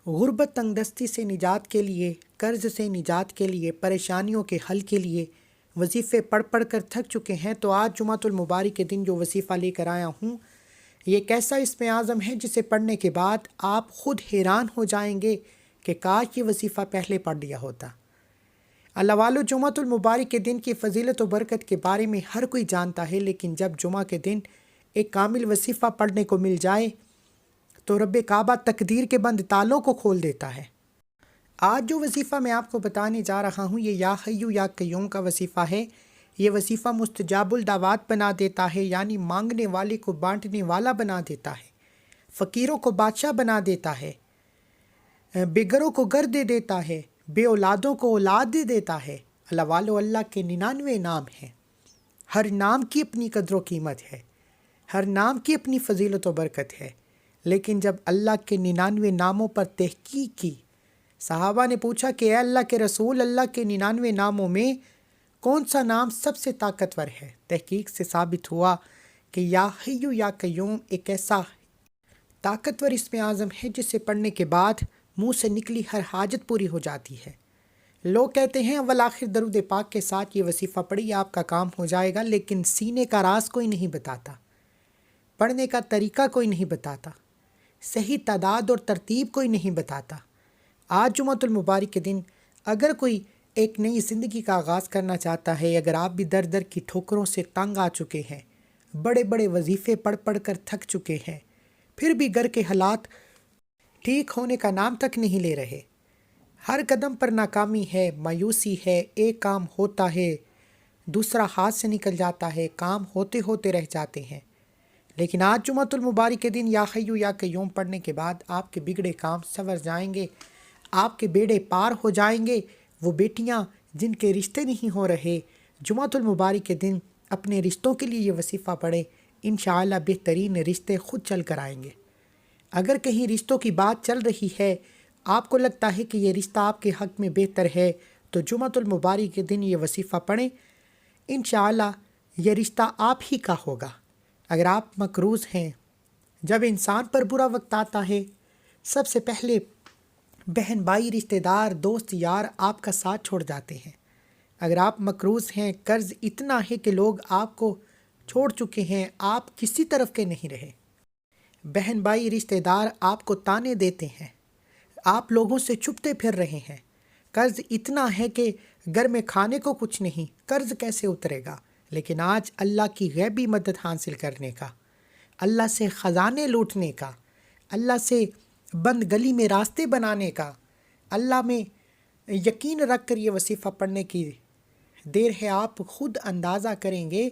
غربت تنگدستی سے نجات کے لیے، قرض سے نجات کے لیے، پریشانیوں کے حل کے لیے وظیفے پڑھ پڑھ کر تھک چکے ہیں، تو آج جمعۃ المبارک کے دن جو وظیفہ لے کر آیا ہوں، یہ ایک ایسا اسم اعظم ہے جسے پڑھنے کے بعد آپ خود حیران ہو جائیں گے کہ کاش یہ وظیفہ پہلے پڑھ لیا ہوتا۔ اللہ والو، جمعۃ المبارک کے دن کی فضیلت و برکت کے بارے میں ہر کوئی جانتا ہے، لیکن جب جمعہ کے دن ایک کامل وظیفہ پڑھنے کو مل جائے تو رب کعبہ تقدیر کے بند تالوں کو کھول دیتا ہے۔ آج جو وظیفہ میں آپ کو بتانے جا رہا ہوں، یہ یا حیو یا قیوم کا وظیفہ ہے۔ یہ وظیفہ مستجاب الدعوات بنا دیتا ہے، یعنی مانگنے والے کو بانٹنے والا بنا دیتا ہے، فقیروں کو بادشاہ بنا دیتا ہے، بے گھروں کو گھر دے دیتا ہے، بے اولادوں کو اولاد دے دیتا ہے۔ اللہ والو، اللہ کے 99 نام ہیں، ہر نام کی اپنی قدر و قیمت ہے، ہر نام کی اپنی فضیلت و برکت ہے، لیکن جب اللہ کے 99 ناموں پر تحقیق کی، صحابہ نے پوچھا کہ اے اللہ کے رسول، اللہ کے 99 ناموں میں کون سا نام سب سے طاقتور ہے؟ تحقیق سے ثابت ہوا کہ یا حیو یا قیوم ایک ایسا طاقتور اسم اعظم ہے جسے پڑھنے کے بعد منہ سے نکلی ہر حاجت پوری ہو جاتی ہے۔ لوگ کہتے ہیں اول آخر درود پاک کے ساتھ یہ وظیفہ پڑھیے، آپ کا کام ہو جائے گا، لیکن سینے کا راز کوئی نہیں بتاتا، پڑھنے کا طریقہ کوئی نہیں بتاتا، صحیح تعداد اور ترتیب کوئی نہیں بتاتا۔ آج جمعۃ المبارک کے دن اگر کوئی ایک نئی زندگی کا آغاز کرنا چاہتا ہے، اگر آپ بھی در در کی ٹھوکروں سے تنگ آ چکے ہیں، بڑے بڑے وظیفے پڑھ پڑھ کر تھک چکے ہیں، پھر بھی گھر کے حالات ٹھیک ہونے کا نام تک نہیں لے رہے، ہر قدم پر ناکامی ہے، مایوسی ہے، ایک کام ہوتا ہے دوسرا ہاتھ سے نکل جاتا ہے، کام ہوتے ہوتے رہ جاتے ہیں، لیکن آج جمعۃ المبارک کے دن یا حیو یا قیوم پڑھنے کے بعد آپ کے بگڑے کام سنور جائیں گے، آپ کے بیڑے پار ہو جائیں گے۔ وہ بیٹیاں جن کے رشتے نہیں ہو رہے، جمعۃ المبارک کے دن اپنے رشتوں کے لیے یہ وظیفہ پڑھیں، انشاءاللہ بہترین رشتے خود چل کر آئیں گے۔ اگر کہیں رشتوں کی بات چل رہی ہے، آپ کو لگتا ہے کہ یہ رشتہ آپ کے حق میں بہتر ہے، تو جمعۃ المبارک کے دن یہ وظیفہ پڑھیں، انشاءاللہ یہ رشتہ آپ ہی کا ہوگا۔ اگر آپ مقروض ہیں، جب انسان پر برا وقت آتا ہے، سب سے پہلے بہن بھائی، رشتہ دار، دوست یار آپ کا ساتھ چھوڑ جاتے ہیں۔ اگر آپ مقروض ہیں، قرض اتنا ہے کہ لوگ آپ کو چھوڑ چکے ہیں، آپ کسی طرف کے نہیں رہے، بہن بھائی رشتہ دار آپ کو تانے دیتے ہیں، آپ لوگوں سے چھپتے پھر رہے ہیں، قرض اتنا ہے کہ گھر میں کھانے کو کچھ نہیں، قرض کیسے اترے گا؟ لیکن آج اللہ کی غیبی مدد حاصل کرنے کا، اللہ سے خزانے لوٹنے کا، اللہ سے بند گلی میں راستے بنانے کا، اللہ میں یقین رکھ کر یہ وظیفہ پڑھنے کی دیر ہے۔ آپ خود اندازہ کریں گے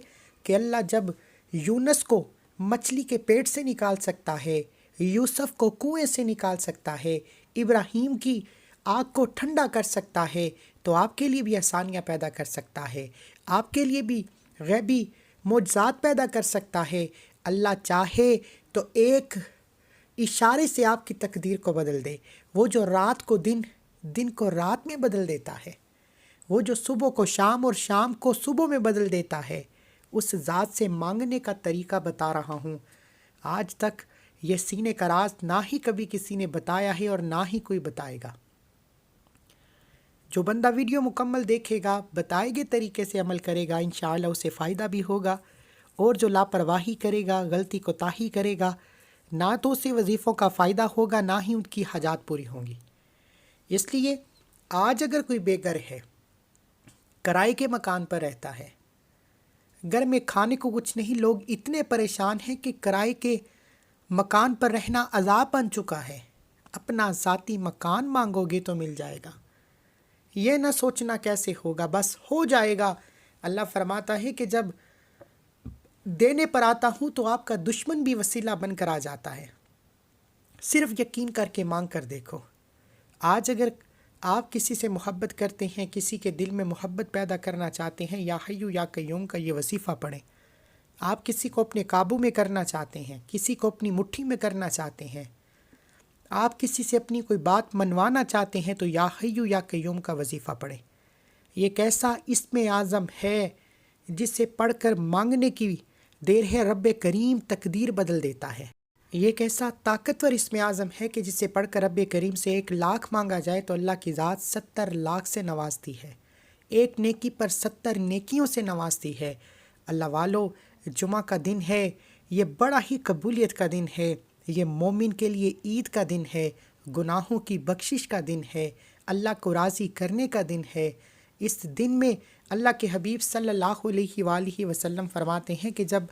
کہ اللہ جب یونس کو مچھلی کے پیٹ سے نکال سکتا ہے، یوسف کو کنویں سے نکال سکتا ہے، ابراہیم کی آگ کو ٹھنڈا کر سکتا ہے، تو آپ کے لیے بھی آسانیاں پیدا کر سکتا ہے، آپ کے لیے بھی غیبی معجزات پیدا کر سکتا ہے۔ اللہ چاہے تو ایک اشارے سے آپ کی تقدیر کو بدل دے۔ وہ جو رات کو دن، دن کو رات میں بدل دیتا ہے، وہ جو صبح کو شام اور شام کو صبح میں بدل دیتا ہے، اس ذات سے مانگنے کا طریقہ بتا رہا ہوں۔ آج تک یہ سینے کا راز نہ ہی کبھی کسی نے بتایا ہے اور نہ ہی کوئی بتائے گا۔ جو بندہ ویڈیو مکمل دیکھے گا، بتائے گئے طریقے سے عمل کرے گا، انشاءاللہ اسے فائدہ بھی ہوگا، اور جو لاپرواہی کرے گا، غلطی کوتاہی کرے گا، نہ تو اسے وظیفوں کا فائدہ ہوگا، نہ ہی ان کی حاجات پوری ہوں گی۔ اس لیے آج اگر کوئی بے گھر ہے، کرائے کے مکان پر رہتا ہے، گھر میں کھانے کو کچھ نہیں، لوگ اتنے پریشان ہیں کہ کرائے کے مکان پر رہنا عذاب بن چکا ہے، اپنا ذاتی مکان مانگو گے تو مل جائے گا، یہ نہ سوچنا کیسے ہوگا، بس ہو جائے گا۔ اللہ فرماتا ہے کہ جب دینے پر آتا ہوں تو آپ کا دشمن بھی وسیلہ بن کر آ جاتا ہے، صرف یقین کر کے مانگ کر دیکھو۔ آج اگر آپ کسی سے محبت کرتے ہیں، کسی کے دل میں محبت پیدا کرنا چاہتے ہیں، یا حیو یا قیوم کا یہ وظیفہ پڑھیں۔ آپ کسی کو اپنے قابو میں کرنا چاہتے ہیں، کسی کو اپنی مٹھی میں کرنا چاہتے ہیں، آپ کسی سے اپنی کوئی بات منوانا چاہتے ہیں، تو یا حیو یا قیوم کا وظیفہ پڑھیں۔ یہ ایک ایسا اسم اعظم ہے جسے پڑھ کر مانگنے کی دیر ہے، رب کریم تقدیر بدل دیتا ہے۔ یہ ایک ایسا طاقتور اسم اعظم ہے کہ جسے پڑھ کر رب کریم سے 1,00,000 مانگا جائے تو اللہ کی ذات 70,00,000 سے نوازتی ہے، ایک نیکی پر 70 نیکیوں سے نوازتی ہے۔ اللہ والو، جمعہ کا دن ہے، یہ بڑا ہی قبولیت کا دن ہے، یہ مومن کے لیے عید کا دن ہے، گناہوں کی بخشش کا دن ہے، اللہ کو راضی کرنے کا دن ہے۔ اس دن میں اللہ کے حبیب صلی اللہ علیہ وآلہ وسلم فرماتے ہیں کہ جب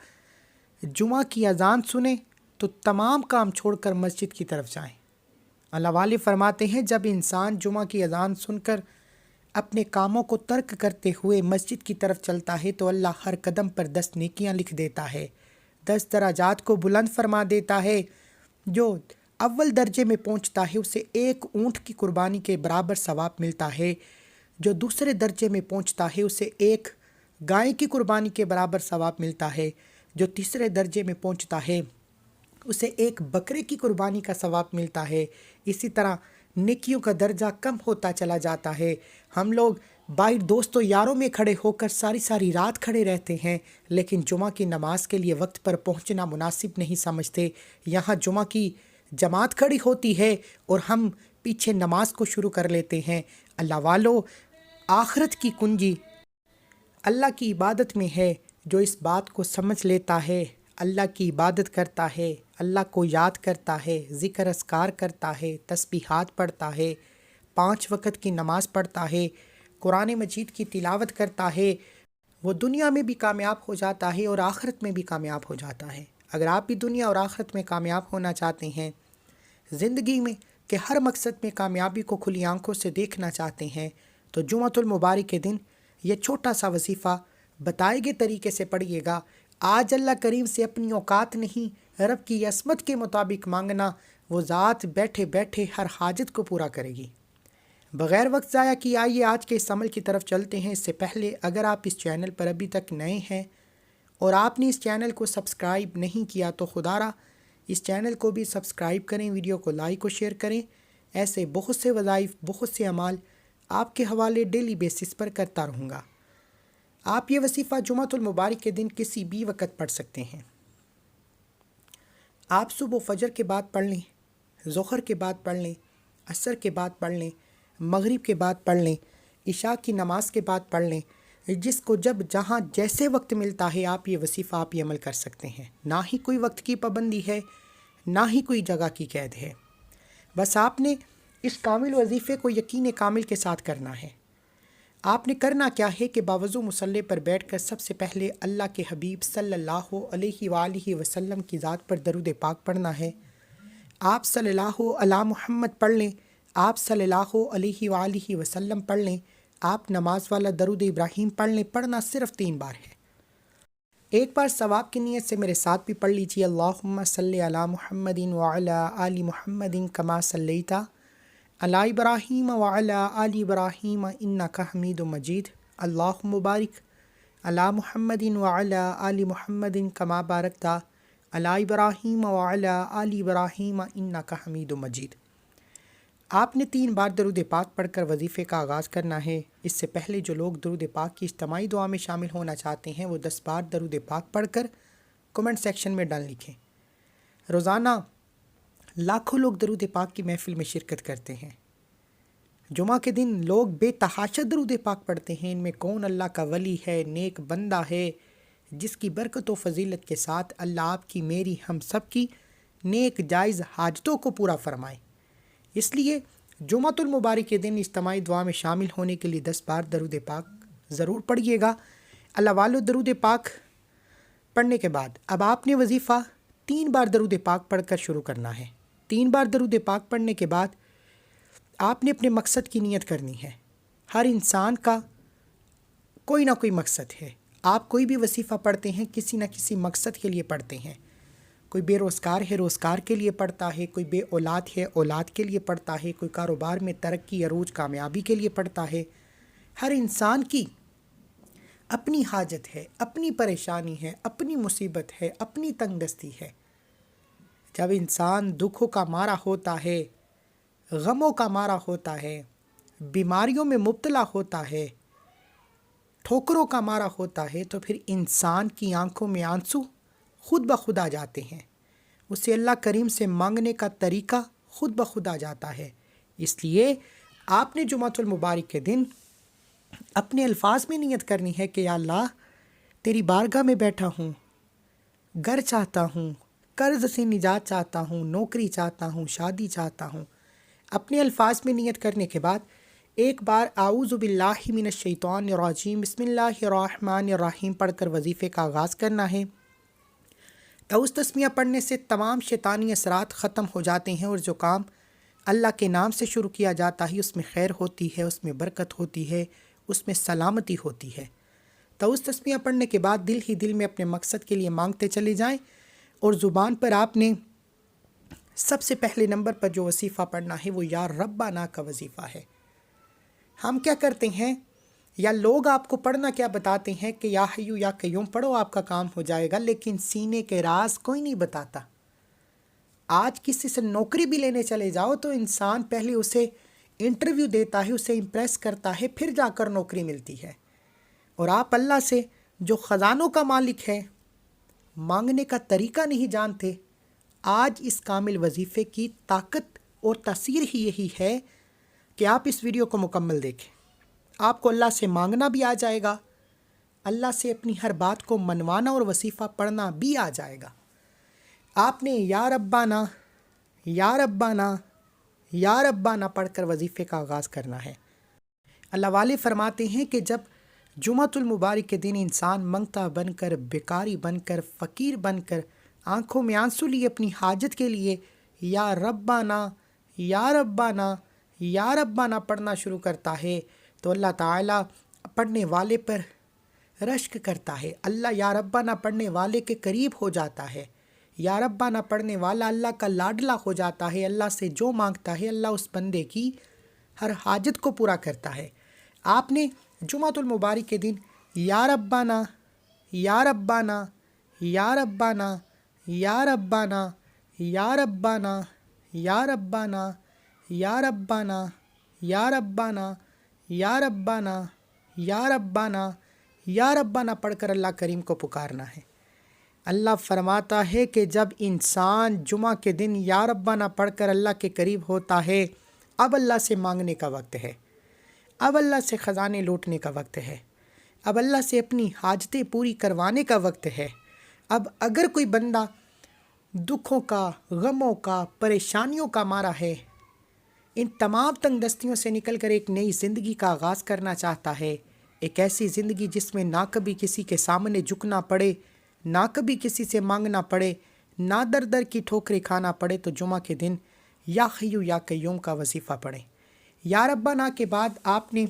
جمعہ کی اذان سنیں تو تمام کام چھوڑ کر مسجد کی طرف جائیں۔ اللہ والے فرماتے ہیں جب انسان جمعہ کی اذان سن کر اپنے کاموں کو ترک کرتے ہوئے مسجد کی طرف چلتا ہے تو اللہ ہر قدم پر 10 نیکیاں لکھ دیتا ہے، 10 درجات کو بلند فرما دیتا ہے۔ جو اول درجے میں پہنچتا ہے اسے 1 اونٹ کی قربانی کے برابر ثواب ملتا ہے، جو دوسرے درجے میں پہنچتا ہے اسے 1 گائے کی قربانی کے برابر ثواب ملتا ہے، جو تیسرے درجے میں پہنچتا ہے اسے 1 بکرے کی قربانی کا ثواب ملتا ہے۔ اسی طرح نیکیوں کا درجہ کم ہوتا چلا جاتا ہے۔ ہم لوگ باہر دوستوں یاروں میں کھڑے ہو کر ساری رات کھڑے رہتے ہیں، لیکن جمعہ کی نماز کے لیے وقت پر پہنچنا مناسب نہیں سمجھتے۔ یہاں جمعہ کی جماعت کھڑی ہوتی ہے اور ہم پیچھے نماز کو شروع کر لیتے ہیں۔ اللہ والو، آخرت کی کنجی اللہ کی عبادت میں ہے۔ جو اس بات کو سمجھ لیتا ہے، اللہ کی عبادت کرتا ہے، اللہ کو یاد کرتا ہے، ذکر اذکار کرتا ہے، تسبیحات پڑھتا ہے، 5 وقت کی نماز پڑھتا ہے، قرآن مجید کی تلاوت کرتا ہے، وہ دنیا میں بھی کامیاب ہو جاتا ہے اور آخرت میں بھی کامیاب ہو جاتا ہے۔ اگر آپ بھی دنیا اور آخرت میں کامیاب ہونا چاہتے ہیں، زندگی میں کہ ہر مقصد میں کامیابی کو کھلی آنکھوں سے دیکھنا چاہتے ہیں، تو جمعۃ المبارک کے دن یہ چھوٹا سا وظیفہ بتائے گئے طریقے سے پڑھیے گا۔ آج اللہ کریم سے اپنی اوقات نہیں، رب کی عصمت کے مطابق مانگنا، وہ ذات بیٹھے بیٹھے ہر حاجت کو پورا کرے گی۔ بغیر وقت ضائع کیے آئیے آج کے اس عمل کی طرف چلتے ہیں۔ اس سے پہلے اگر آپ اس چینل پر ابھی تک نئے ہیں اور آپ نے اس چینل کو سبسکرائب نہیں کیا تو خدارا اس چینل کو بھی سبسکرائب کریں، ویڈیو کو لائک و شیئر کریں۔ ایسے بہت سے وظائف، بہت سے اعمال آپ کے حوالے ڈیلی بیسس پر کرتا رہوں گا۔ آپ یہ وظیفہ جمعۃ المبارک کے دن کسی بھی وقت پڑھ سکتے ہیں۔ آپ صبح فجر کے بعد پڑھ لیں، ظہر کے بعد پڑھ لیں، عصر کے بعد پڑھ لیں، مغرب کے بعد پڑھ لیں، عشاء کی نماز کے بعد پڑھ لیں۔ جس کو جب جہاں جیسے وقت ملتا ہے آپ یہ وظیفہ آپ یہ عمل کر سکتے ہیں۔ نہ ہی کوئی وقت کی پابندی ہے، نہ ہی کوئی جگہ کی قید ہے۔ بس آپ نے اس کامل وظیفے کو یقین کامل کے ساتھ کرنا ہے۔ آپ نے کرنا کیا ہے کہ باوضو مصلی پر بیٹھ کر سب سے پہلے اللہ کے حبیب صلی اللہ علیہ وآلہ وسلم کی ذات پر درود پاک پڑھنا ہے۔ آپ صلی اللہ علی محمد پڑھ لیں، آپ صلی اللہ علیہ وآلہ وسلم پڑھ لیں، آپ نماز والا درود ابراہیم پڑھ لیں۔ پڑھنا صرف 3 بار ہے۔ ایک بار ثواب کی نیت سے میرے ساتھ بھی پڑھ لیجیے۔ اللہم صلی علی محمد وعلی آل محمد کما صلیت علی ابراہیم وعلی آل ابراہیم انک حمید مجید۔ اللہم بارک علی محمد وعلی آل محمد کما بارکت علی ابراہیم وعلی آل ابراہیم انک حمید مجید۔ آپ نے 3 بار درود پاک پڑھ کر وظیفے کا آغاز کرنا ہے۔ اس سے پہلے جو لوگ درود پاک کی اجتماعی دعا میں شامل ہونا چاہتے ہیں وہ 10 بار درود پاک پڑھ کر کمنٹ سیکشن میں ڈال لکھیں۔ روزانہ لاکھوں لوگ درود پاک کی محفل میں شرکت کرتے ہیں۔ جمعہ کے دن لوگ بے تحاشا درود پاک پڑھتے ہیں۔ ان میں کون اللہ کا ولی ہے، نیک بندہ ہے، جس کی برکت و فضیلت کے ساتھ اللہ آپ کی، میری، ہم سب کی نیک جائز حاجتوں کو پورا فرمائے۔ اس لیے جمعۃ المبارک کے دن اجتماعی دعا میں شامل ہونے کے لیے 10 بار درود پاک ضرور پڑھیے گا۔ اللہ والو، درود پاک پڑھنے کے بعد اب آپ نے وظیفہ 3 بار درود پاک پڑھ کر شروع کرنا ہے۔ 3 بار درود پاک پڑھنے کے بعد آپ نے اپنے مقصد کی نیت کرنی ہے۔ ہر انسان کا کوئی نہ کوئی مقصد ہے۔ آپ کوئی بھی وظیفہ پڑھتے ہیں کسی نہ کسی مقصد کے لیے پڑھتے ہیں۔ کوئی بے روزگار ہے، روزگار کے لیے پڑھتا ہے، کوئی بے اولاد ہے، اولاد کے لیے پڑھتا ہے، کوئی کاروبار میں ترقی، عروج، کامیابی کے لیے پڑھتا ہے۔ ہر انسان کی اپنی حاجت ہے، اپنی پریشانی ہے، اپنی مصیبت ہے، اپنی تنگ دستی ہے۔ جب انسان دکھوں کا مارا ہوتا ہے، غموں کا مارا ہوتا ہے، بیماریوں میں مبتلا ہوتا ہے، ٹھوکروں کا مارا ہوتا ہے، تو پھر انسان کی آنکھوں میں آنسو خود بخود آ جاتے ہیں۔ اسے اللہ کریم سے مانگنے کا طریقہ خود بخود آ جاتا ہے۔ اس لیے آپ نے جمعۃ المبارک کے دن اپنے الفاظ میں نیت کرنی ہے کہ یا اللہ تیری بارگاہ میں بیٹھا ہوں، گھر چاہتا ہوں، قرض سے نجات چاہتا ہوں، نوکری چاہتا ہوں، شادی چاہتا ہوں۔ اپنے الفاظ میں نیت کرنے کے بعد ایک بار اعوذ باللہ من الشیطان الرجیم بسم اللہ الرحمن الرحیم پڑھ کر وظیفے کا آغاز کرنا ہے۔ تعوذ تسمیہ پڑھنے سے تمام شیطانی اثرات ختم ہو جاتے ہیں، اور جو کام اللہ کے نام سے شروع کیا جاتا ہے اس میں خیر ہوتی ہے، اس میں برکت ہوتی ہے، اس میں سلامتی ہوتی ہے۔ تعوذ تسمیہ پڑھنے کے بعد دل ہی دل میں اپنے مقصد کے لیے مانگتے چلے جائیں، اور زبان پر آپ نے سب سے پہلے نمبر پر جو وظیفہ پڑھنا ہے وہ یا ربنا کا وظیفہ ہے۔ ہم کیا کرتے ہیں، یا لوگ آپ کو پڑھنا کیا بتاتے ہیں کہ یا حیو یا قیوم پڑھو آپ کا کام ہو جائے گا، لیکن سینے کے راز کوئی نہیں بتاتا۔ آج کسی سے نوکری بھی لینے چلے جاؤ تو انسان پہلے اسے انٹرویو دیتا ہے، اسے امپریس کرتا ہے، پھر جا کر نوکری ملتی ہے۔ اور آپ اللہ سے جو خزانوں کا مالک ہے مانگنے کا طریقہ نہیں جانتے۔ آج اس کامل وظیفے کی طاقت اور تاثیر ہی یہی ہے کہ آپ اس ویڈیو کو مکمل دیکھیں۔ آپ کو اللہ سے مانگنا بھی آ جائے گا، اللہ سے اپنی ہر بات کو منوانا اور وظیفہ پڑھنا بھی آ جائے گا۔ آپ نے یا ربنا یا ربنا یا ربنا پڑھ کر وظیفے کا آغاز کرنا ہے۔ اللہ والے فرماتے ہیں کہ جب جمعۃ المبارک کے دن انسان منگتا بن کر، بیکاری بن کر، فقیر بن کر، آنکھوں میں آنسو لیے اپنی حاجت کے لیے یا ربنا یا ربنا یا ربنا پڑھنا شروع کرتا ہے تو اللہ تعالیٰ پڑھنے والے پر رشک کرتا ہے۔ اللہ یا ربنا پڑھنے والے کے قریب ہو جاتا ہے۔ یا ربنا پڑھنے والا اللہ کا لاڈلا ہو جاتا ہے۔ اللہ سے جو مانگتا ہے اللہ اس بندے کی ہر حاجت کو پورا کرتا ہے۔ آپ نے جمعۃ المبارک کے دن یا ربنا یا ربنا یا ربنا یا ربنا یا ربنا یا ربنا یا ربنا یا ربنا یا ربنا یا ربنا یا ربنا پڑھ کر اللہ کریم کو پکارنا ہے۔ اللہ فرماتا ہے کہ جب انسان جمعہ کے دن یا ربنا پڑھ کر اللہ کے قریب ہوتا ہے، اب اللہ سے مانگنے کا وقت ہے، اب اللہ سے خزانے لوٹنے کا وقت ہے، اب اللہ سے اپنی حاجتیں پوری کروانے کا وقت ہے۔ اب اگر کوئی بندہ دکھوں کا، غموں کا، پریشانیوں کا مارا ہے، ان تمام تنگ دستیوں سے نکل کر ایک نئی زندگی کا آغاز کرنا چاہتا ہے، ایک ایسی زندگی جس میں نہ کبھی کسی کے سامنے جھکنا پڑے، نہ کبھی کسی سے مانگنا پڑے، نہ در در کی ٹھوکریں کھانا پڑے، تو جمعہ کے دن یا حیو یا قیوم کا وظیفہ پڑھیں۔ یا ربنا کے بعد آپ نے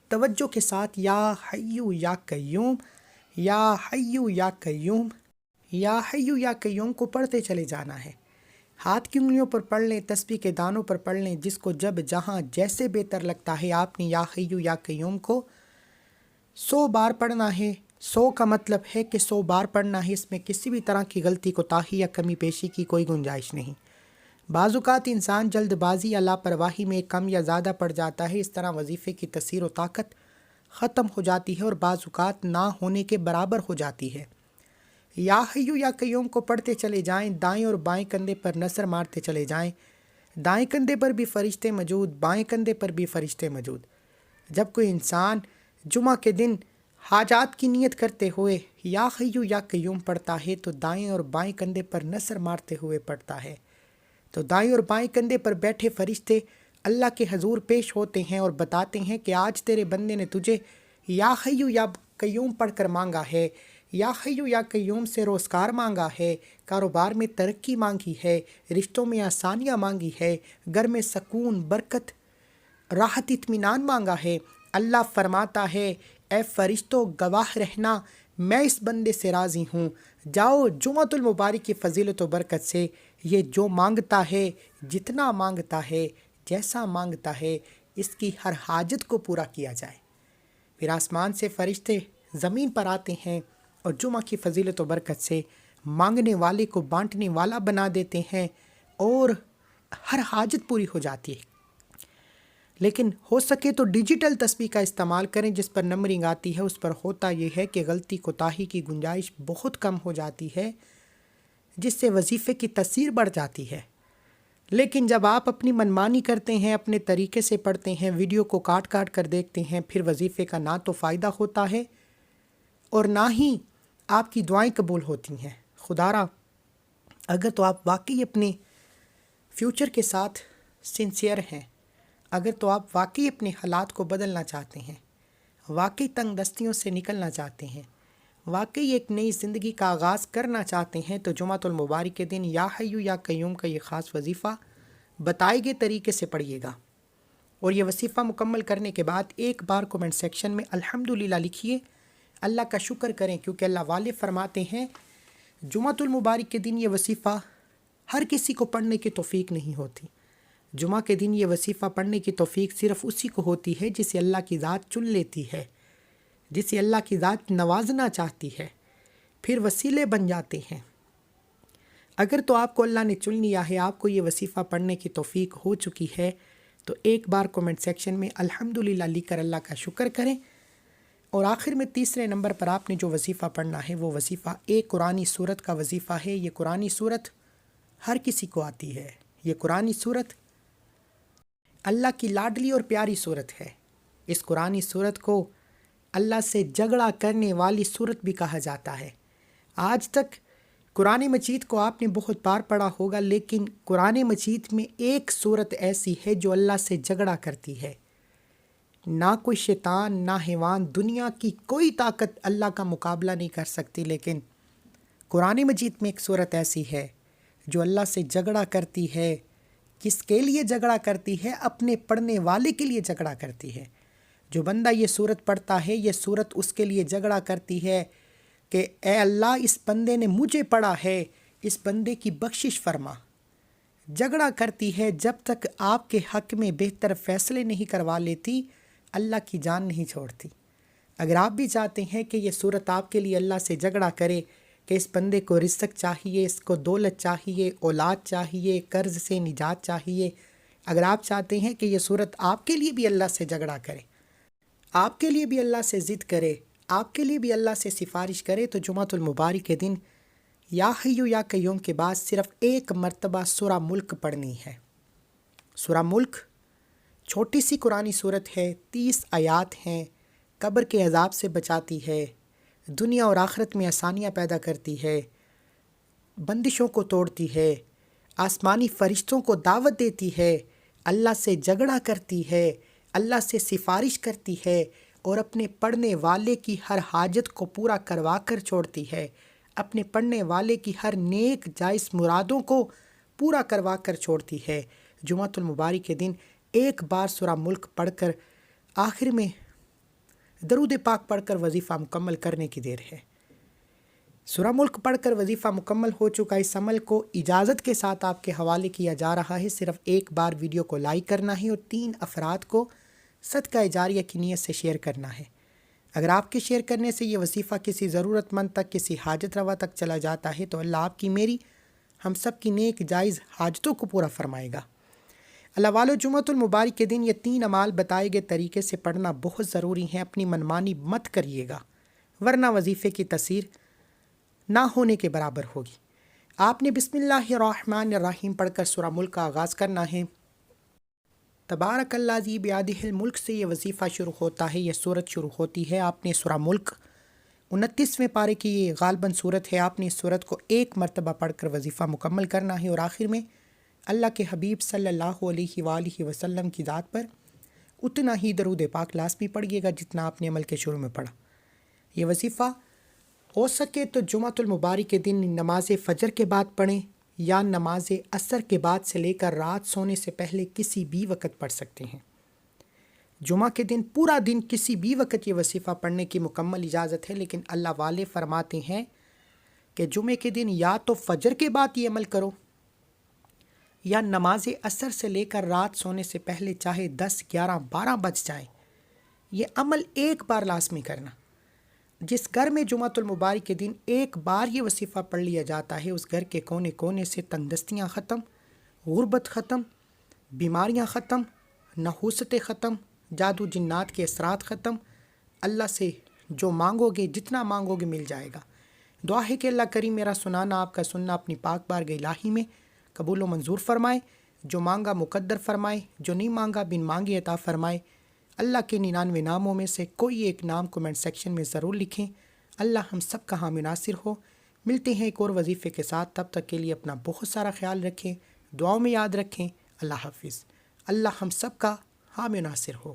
توجہ کے ساتھ یا حیو یا قیوم یا حیو یا قیوم یا حیو یا قیوم کو پڑھتے چلے جانا ہے۔ ہاتھ کی انگلیوں پر پڑھ لیں، تسبیح کے دانوں پر پڑھ لیں، جس کو جب جہاں جیسے بہتر لگتا ہے۔ آپ نے یا حیو یا قیوم کو 100 بار پڑھنا ہے۔ 100 کا مطلب ہے کہ 100 بار پڑھنا ہے، اس میں کسی بھی طرح کی غلطی کوتاہی یا کمی پیشی کی کوئی گنجائش نہیں۔ بعض اوقات انسان جلد بازی یا لاپرواہی میں کم یا زیادہ پڑ جاتا ہے، اس طرح وظیفے کی تاثیر و طاقت ختم ہو جاتی ہے اور بعض اوقات نہ ہونے کے برابر ہو جاتی ہے۔ یا حیو یا قیوم کو پڑھتے چلے جائیں، دائیں اور بائیں کندھے پر نظر مارتے چلے جائیں۔ دائیں کندھے پر بھی فرشتے موجود، بائیں کندھے پر بھی فرشتے موجود۔ جب کوئی انسان جمعہ کے دن حاجات کی نیت کرتے ہوئے یا حیو یا قیوم پڑھتا ہے تو دائیں اور بائیں کندھے پر نظر مارتے ہوئے پڑھتا ہے، تو دائیں اور بائیں کندھے پر بیٹھے فرشتے اللہ کے حضور پیش ہوتے ہیں اور بتاتے ہیں کہ آج تیرے بندے نے تجھے یا حیو یا قیوم پڑھ کر مانگا ہے، یا حیو یا قیوم سے روزگار مانگا ہے، کاروبار میں ترقی مانگی ہے، رشتوں میں آسانیاں مانگی ہے، گھر میں سکون، برکت، راحت، اطمینان مانگا ہے۔ اللہ فرماتا ہے اے فرشتوں گواہ رہنا، میں اس بندے سے راضی ہوں، جاؤ جمعۃ المبارک کی فضیلت و برکت سے یہ جو مانگتا ہے، جتنا مانگتا ہے، جیسا مانگتا ہے، اس کی ہر حاجت کو پورا کیا جائے۔ پھر آسمان سے فرشتے زمین پر آتے ہیں اور جمعہ کی فضیلت و برکت سے مانگنے والے کو بانٹنے والا بنا دیتے ہیں اور ہر حاجت پوری ہو جاتی ہے۔ لیکن ہو سکے تو ڈیجیٹل تسبیح کا استعمال کریں، جس پر نمبرنگ آتی ہے۔ اس پر ہوتا یہ ہے کہ غلطی کوتاہی کی گنجائش بہت کم ہو جاتی ہے۔ جس سے وظیفے کی تاثیر بڑھ جاتی ہے۔ لیکن جب آپ اپنی منمانی کرتے ہیں، اپنے طریقے سے پڑھتے ہیں، ویڈیو کو کاٹ کاٹ کر دیکھتے ہیں، پھر وظیفے کا نہ تو فائدہ ہوتا ہے اور نہ ہی آپ کی دعائیں قبول ہوتی ہیں۔ خدارا اگر تو آپ واقعی اپنے فیوچر کے ساتھ سنسیئر ہیں، اگر تو آپ واقعی اپنے حالات کو بدلنا چاہتے ہیں، واقعی تنگ دستیوں سے نکلنا چاہتے ہیں، واقعی ایک نئی زندگی کا آغاز کرنا چاہتے ہیں، تو جمعۃ المبارک کے دن یا حیو یا قیوم کا یہ خاص وظیفہ بتائے گئے طریقے سے پڑھیے گا۔ اور یہ وظیفہ مکمل کرنے کے بعد ایک بار کومنٹ سیکشن میں الحمدللہ لکھیے، اللہ کا شکر کریں، کیونکہ اللہ والے فرماتے ہیں جمعۃ المبارک کے دن یہ وظیفہ ہر کسی کو پڑھنے کی توفیق نہیں ہوتی۔ جمعہ کے دن یہ وظیفہ پڑھنے کی توفیق صرف اسی کو ہوتی ہے جسے اللہ کی ذات چن لیتی ہے، جسے اللہ کی ذات نوازنا چاہتی ہے، پھر وسیلے بن جاتے ہیں۔ اگر تو آپ کو اللہ نے چن لیا ہے، آپ کو یہ وظیفہ پڑھنے کی توفیق ہو چکی ہے، تو ایک بار کومنٹ سیکشن میں الحمدللہ لکھ کر اللہ کا شکر کریں۔ اور آخر میں تیسرے نمبر پر آپ نے جو وظیفہ پڑھنا ہے وہ وظیفہ ایک قرآنی سورت کا وظیفہ ہے۔ یہ قرآنی سورت ہر کسی کو آتی ہے۔ یہ قرآنی سورت اللہ کی لاڈلی اور پیاری سورت ہے۔ اس قرآنی سورت کو اللہ سے جھگڑا کرنے والی سورت بھی کہا جاتا ہے۔ آج تک قرآن مجید کو آپ نے بہت بار پڑھا ہوگا، لیکن قرآن مجید میں ایک سورت ایسی ہے جو اللہ سے جھگڑا کرتی ہے۔ نہ کوئی شیطان، نہ حیوان، دنیا کی کوئی طاقت اللہ کا مقابلہ نہیں کر سکتی، لیکن قرآن مجید میں ایک سورت ایسی ہے جو اللہ سے جھگڑا کرتی ہے۔ کس کے لیے جھگڑا کرتی ہے؟ اپنے پڑھنے والے کے لیے جھگڑا کرتی ہے۔ جو بندہ یہ سورت پڑھتا ہے، یہ سورت اس کے لیے جھگڑا کرتی ہے کہ اے اللہ، اس بندے نے مجھے پڑھا ہے، اس بندے کی بخشش فرما۔ جھگڑا کرتی ہے جب تک آپ کے حق میں بہتر فیصلے نہیں کروا لیتی، اللہ کی جان نہیں چھوڑتی۔ اگر آپ بھی چاہتے ہیں کہ یہ سورت آپ کے لیے اللہ سے جھگڑا کرے کہ اس بندے کو رزق چاہیے، اس کو دولت چاہیے، اولاد چاہیے، قرض سے نجات چاہیے، اگر آپ چاہتے ہیں کہ یہ سورت آپ کے لیے بھی اللہ سے جھگڑا کرے، آپ کے لیے بھی اللہ سے ضد کرے، آپ کے لیے بھی اللہ سے سفارش کرے، تو جمعۃ المبارک کے دن یا حیو یا قیوم کے بعد صرف ایک مرتبہ سورہ ملک پڑھنی ہے۔ سورہ ملک چھوٹی سی قرآنی صورت ہے، 30 آیات ہیں، قبر کے عذاب سے بچاتی ہے، دنیا اور آخرت میں آسانیاں پیدا کرتی ہے، بندشوں کو توڑتی ہے، آسمانی فرشتوں کو دعوت دیتی ہے، اللہ سے جھگڑا کرتی ہے، اللہ سے سفارش کرتی ہے، اور اپنے پڑھنے والے کی ہر حاجت کو پورا کروا کر چھوڑتی ہے، اپنے پڑھنے والے کی ہر نیک جائز مرادوں کو پورا کروا کر چھوڑتی ہے۔ جمعۃ المبارک کے دن ایک بار سورہ ملک پڑھ کر آخر میں درود پاک پڑھ کر وظیفہ مکمل کرنے کی دیر ہے۔ سورہ ملک پڑھ کر وظیفہ مکمل ہو چکا، اس عمل کو اجازت کے ساتھ آپ کے حوالے کیا جا رہا ہے۔ صرف ایک بار ویڈیو کو لائک کرنا ہے اور 3 افراد کو صدقہ جاریہ کی نیت سے شیئر کرنا ہے۔ اگر آپ کے شیئر کرنے سے یہ وظیفہ کسی ضرورت مند تک، کسی حاجت روا تک چلا جاتا ہے، تو اللہ آپ کی، میری، ہم سب کی نیک جائز حاجتوں کو پورا فرمائے گا۔ اللہ والو، جمعۃ المبارک کے دن یہ 3 اعمال بتائے گئے طریقے سے پڑھنا بہت ضروری ہیں۔ اپنی منمانی مت کریے گا، ورنہ وظیفے کی تاثیر نہ ہونے کے برابر ہوگی۔ آپ نے بسم اللہ الرحمن الرحیم پڑھ کر سورہ ملک کا آغاز کرنا ہے۔ تبارک الذی بیدہ الملک سے یہ وظیفہ شروع ہوتا ہے، یہ صورت شروع ہوتی ہے۔ آپ نے سورہ ملک 29ویں پارے کی یہ غالباً صورت ہے، آپ نے اس صورت کو ایک مرتبہ پڑھ کر وظیفہ مکمل کرنا ہے، اور آخر میں اللہ کے حبیب صلی اللہ علیہ وآلہ وسلم کی ذات پر اتنا ہی درود پاک لازمی پڑھیے گا جتنا آپ نے عمل کے شروع میں پڑھا۔ یہ وظیفہ ہو سکے تو جمعۃ المبارک کے دن نماز فجر کے بعد پڑھیں، یا نماز عصر کے بعد سے لے کر رات سونے سے پہلے کسی بھی وقت پڑھ سکتے ہیں۔ جمعہ کے دن پورا دن کسی بھی وقت یہ وظیفہ پڑھنے کی مکمل اجازت ہے، لیکن اللہ والے فرماتے ہیں کہ جمعے کے دن یا تو فجر کے بعد یہ عمل کرو، یا نماز عصر سے لے کر رات سونے سے پہلے، چاہے 10، 11، 12 بج جائیں، یہ عمل ایک بار لازمی کرنا۔ جس گھر میں جمعۃ المبارک کے دن ایک بار یہ وظیفہ پڑھ لیا جاتا ہے، اس گھر کے کونے کونے سے تنگ دستیاں ختم، غربت ختم، بیماریاں ختم، نحوستیں ختم، جادو جنات کے اثرات ختم۔ اللہ سے جو مانگو گے، جتنا مانگو گے مل جائے گا۔ دعا ہے کہ اللہ کریم میرا سنانا آپ کا سننا اپنی پاک بارگاہ الہی میں قبول و منظور فرمائے، جو مانگا مقدر فرمائے، جو نہیں مانگا بن مانگے عطا فرمائے۔ اللہ کے 99 ناموں میں سے کوئی ایک نام کومنٹ سیکشن میں ضرور لکھیں۔ اللہ ہم سب کا حامی ناصر ہو۔ ملتے ہیں ایک اور وظیفے کے ساتھ، تب تک کے لیے اپنا بہت سارا خیال رکھیں، دعاؤں میں یاد رکھیں۔ اللہ حافظ۔ اللہ ہم سب کا حامی ناصر ہو۔